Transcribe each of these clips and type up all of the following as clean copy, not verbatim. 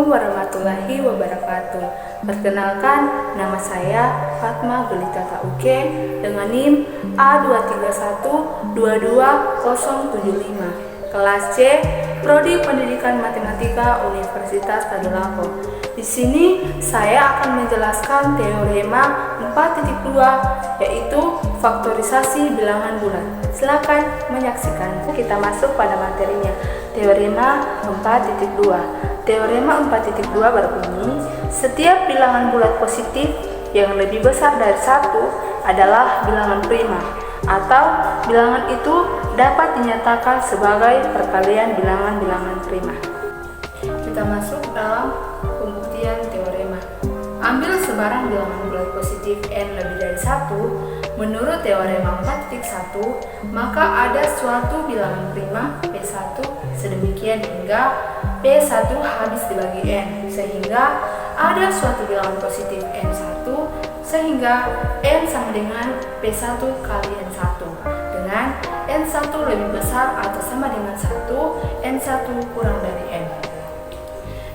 Assalamualaikum warahmatullahi wabarakatuh. Perkenalkan, nama saya Fatma Gelita Tauke dengan NIM A231220075, kelas C, Prodi Pendidikan Matematika Universitas Tadulako. Di sini saya akan menjelaskan teorema 4.2, yaitu faktorisasi bilangan bulat. Silakan menyaksikan. Kita masuk pada materinya. Teorema 4.2. Teorema 4.2 berbunyi, setiap bilangan bulat positif yang lebih besar dari 1 adalah bilangan prima, atau bilangan itu dapat dinyatakan sebagai perkalian bilangan-bilangan prima. Kita masuk dalam pembuktian teorema. Ambil sebarang bilangan bulat positif n lebih dari 1. Menurut teorema 4.1, maka ada suatu bilangan prima P1 sedemikian hingga P1 habis dibagi n, sehingga ada suatu bilangan positif n1 sehingga n sama dengan P1 kali n1, dengan n1 lebih besar atau sama dengan 1, n1 kurang dari n.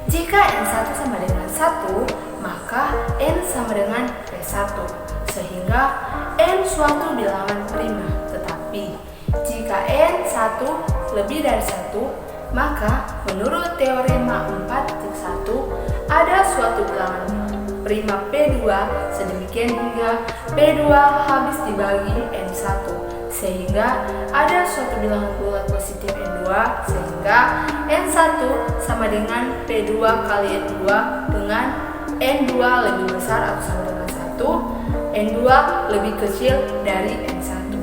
Jika n1 sama dengan 1, maka n sama dengan P1, sehingga n suatu bilangan prima. Tetapi jika n1 lebih dari 1, maka menurut teorema 4.1 ada suatu bilangan prima P2 sedemikian hingga P2 habis dibagi n1, sehingga ada suatu bilangan bulat positif n2, sehingga n1 sama dengan P2 kali n2 dengan n2 lebih besar atau sama dengan 1, n2 lebih kecil dari n1.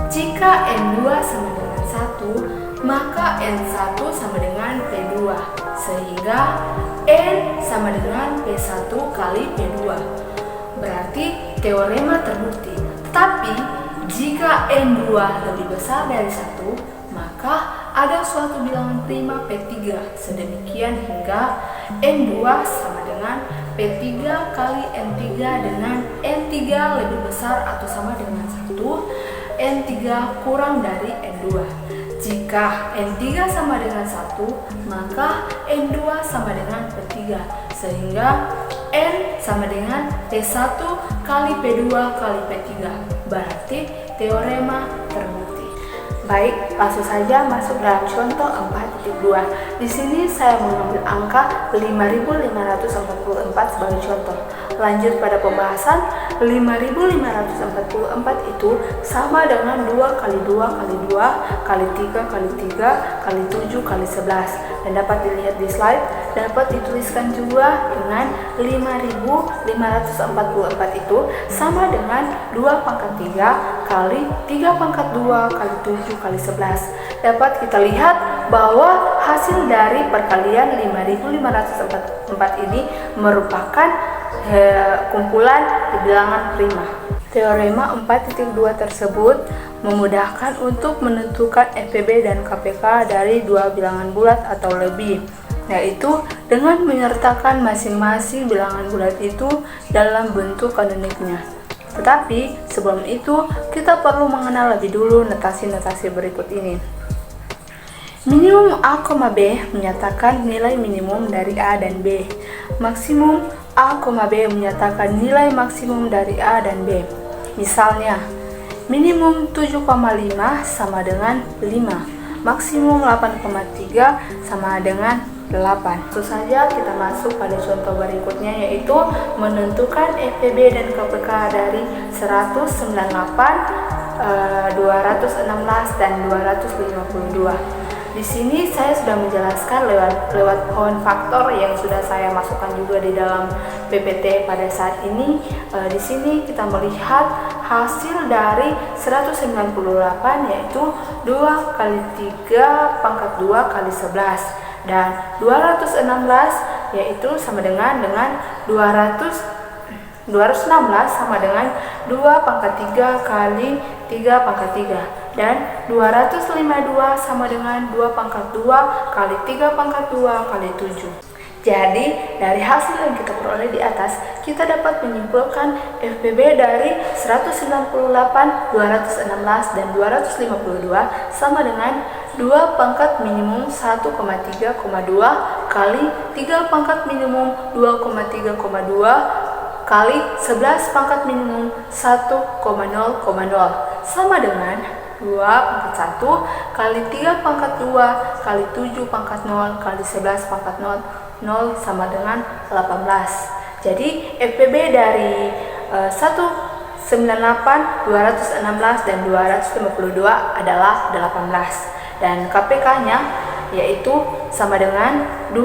Jika n2 sama dengan 1, maka n1 sama dengan P2, sehingga n sama dengan P1 kali P2. Berarti teorema terbukti. Tetapi jika n2 lebih besar dari 1, maka ada suatu bilangan prima P3 sedemikian hingga n2 sama dengan P3 kali n3 dengan n3 lebih besar atau sama dengan 1, n3 kurang dari n2. Jika n3 sama dengan 1, maka n2 sama dengan P3, sehingga n sama dengan P1 kali P2 kali P3. Berarti teorema terbukti. Baik, langsung saja masuk dalam contoh 4.2. Di sini saya mengambil angka 5544 sebagai contoh. Lanjut pada pembahasan, 5544 itu sama dengan 2 kali 2 kali 2 kali 3 kali 3 kali 7 kali 11. Dan dapat dilihat di slide, dapat dituliskan juga dengan 5544 itu sama dengan 2 pangkat 3 kali 3 pangkat 2 kali 7 kali 11. Dapat kita lihat bahwa hasil dari perkalian 5544 ini merupakan kumpulan bilangan prima. Teorema 4.2 tersebut memudahkan untuk menentukan FPB dan KPK dari dua bilangan bulat atau lebih, yaitu dengan menyertakan masing-masing bilangan bulat itu dalam bentuk kanoniknya. Tetapi sebelum itu kita perlu mengenal lebih dulu notasi-notasi berikut ini. Minimum A, B menyatakan nilai minimum dari A dan B. Maksimum A, B menyatakan nilai maksimum dari A dan B. Misalnya, minimum 7,5 sama dengan 5, maksimum 8,3 sama dengan 8. Tentu saja kita masuk pada contoh berikutnya, yaitu menentukan FPB dan KPK dari 198, 216 dan 252. Di sini saya sudah menjelaskan lewat pohon faktor yang sudah saya masukkan juga di dalam PPT pada saat ini. Di sini kita melihat hasil dari 198, yaitu 2 kali 3 pangkat 2 kali 11, dan 216 yaitu sama dengan 216 sama dengan 2 pangkat 3 kali 3 pangkat 3, dan 252 sama dengan 2 pangkat 2 kali 3 pangkat 2 kali 7. Jadi, dari hasil yang kita peroleh di atas, kita dapat menyimpulkan FPB dari 198, 216, dan 252 sama dengan 2 pangkat minimum 1,3,2 kali 3 pangkat minimum 2,3,2 kali 11 pangkat minimum 1,0,0 sama dengan 2 pangkat 1 kali 3 pangkat 2 kali 7 pangkat 0 kali 11 pangkat 0 sama dengan 18. Jadi FPB dari 198, 216, dan 252 adalah 18. Dan KPK-nya yaitu sama dengan 2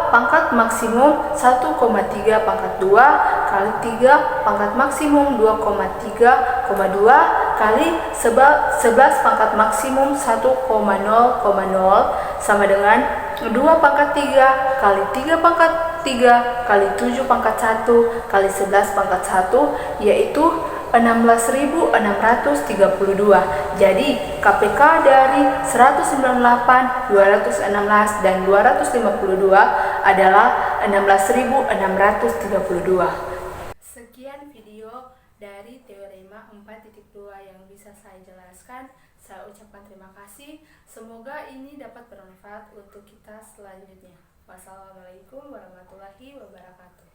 pangkat maksimum 1,3 pangkat 2 kali 3 pangkat maksimum 2,3,2 kali 11 pangkat maksimum 1,0,0 sama dengan 2 pangkat 3 kali 3 pangkat 3 kali 7 pangkat 1 kali 11 pangkat 1 yaitu 16.632. Jadi KPK dari 198, 216, dan 252 adalah 16.632. Sekian video dari teorema 4.2 yang bisa saya jelaskan. Saya ucapkan terima kasih. Semoga ini dapat bermanfaat untuk kita selanjutnya. Wassalamualaikum warahmatullahi wabarakatuh.